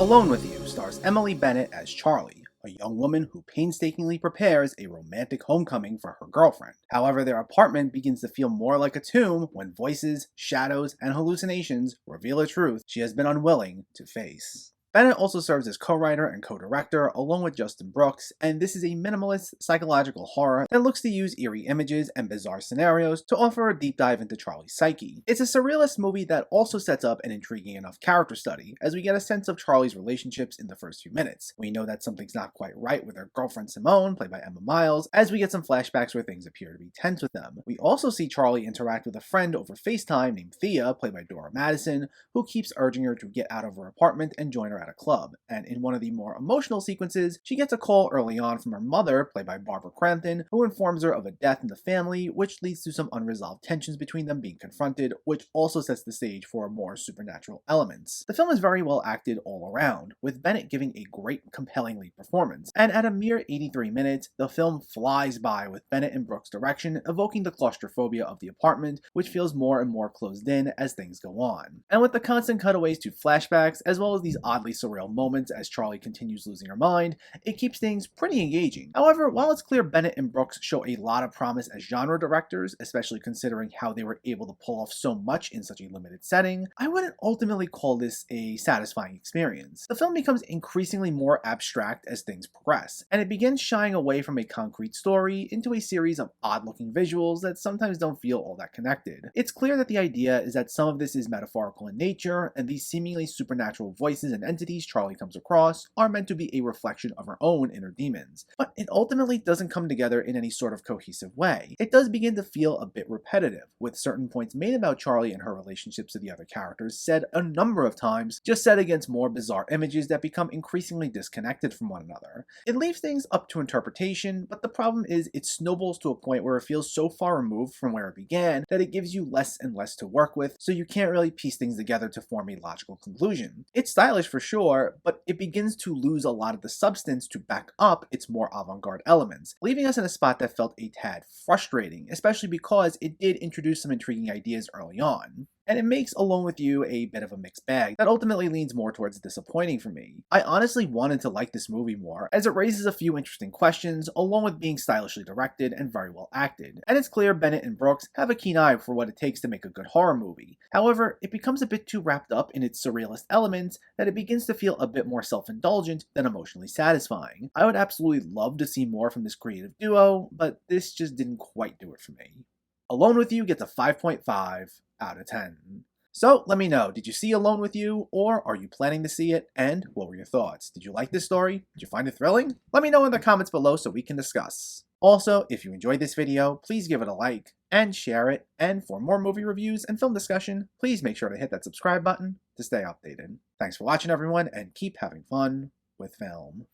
Alone with You stars Emily Bennett as Charlie, a young woman who painstakingly prepares a romantic homecoming for her girlfriend. However, their apartment begins to feel more like a tomb when voices, shadows, and hallucinations reveal a truth she has been unwilling to face. Bennett also serves as co-writer and co-director along with Justin Brooks, and this is a minimalist psychological horror that looks to use eerie images and bizarre scenarios to offer a deep dive into Charlie's psyche. It's a surrealist movie that also sets up an intriguing enough character study, as we get a sense of Charlie's relationships in the first few minutes. We know that something's not quite right with her girlfriend Simone, played by Emma Miles, as we get some flashbacks where things appear to be tense with them. We also see Charlie interact with a friend over FaceTime named Thea, played by Dora Madison, who keeps urging her to get out of her apartment and join her at a club. And in one of the more emotional sequences, she gets a call early on from her mother, played by Barbara Crampton, who informs her of a death in the family, which leads to some unresolved tensions between them being confronted, which also sets the stage for more supernatural elements. The film is very well acted all around, with Bennett giving a great, compelling lead performance, and at a mere 83 minutes, the film flies by with Bennett and Brooks' direction evoking the claustrophobia of the apartment, which feels more and more closed in as things go on. And with the constant cutaways to flashbacks, as well as these oddly surreal moments as Charlie continues losing her mind, it keeps things pretty engaging. However, while it's clear Bennett and Brooks show a lot of promise as genre directors, especially considering how they were able to pull off so much in such a limited setting, I wouldn't ultimately call this a satisfying experience. The film becomes increasingly more abstract as things progress, and it begins shying away from a concrete story into a series of odd-looking visuals that sometimes don't feel all that connected. It's clear that the idea is that some of this is metaphorical in nature, and these seemingly supernatural voices and entities Charlie comes across are meant to be a reflection of her own inner demons. But it ultimately doesn't come together in any sort of cohesive way. It does begin to feel a bit repetitive, with certain points made about Charlie and her relationships to the other characters said a number of times, just set against more bizarre images that become increasingly disconnected from one another. It leaves things up to interpretation, but the problem is it snowballs to a point where it feels so far removed from where it began that it gives you less and less to work with, so you can't really piece things together to form a logical conclusion. It's stylish for sure, but it begins to lose a lot of the substance to back up its more avant-garde elements, leaving us in a spot that felt a tad frustrating, especially because it did introduce some intriguing ideas early on. And it makes Alone with You a bit of a mixed bag that ultimately leans more towards disappointing for me. I honestly wanted to like this movie more, as it raises a few interesting questions, along with being stylishly directed and very well acted. And it's clear Bennett and Brooks have a keen eye for what it takes to make a good horror movie. However, it becomes a bit too wrapped up in its surrealist elements that it begins to feel a bit more self-indulgent than emotionally satisfying. I would absolutely love to see more from this creative duo, but this just didn't quite do it for me. Alone with You gets a 5.5 out of 10. So let me know, did you see Alone with You, or are you planning to see it, and what were your thoughts? Did you like this story? Did you find it thrilling? Let me know in the comments below so we can discuss. Also, if you enjoyed this video, please give it a like and share it, and for more movie reviews and film discussion, please make sure to hit that subscribe button to stay updated. Thanks for watching everyone, and keep having fun with film.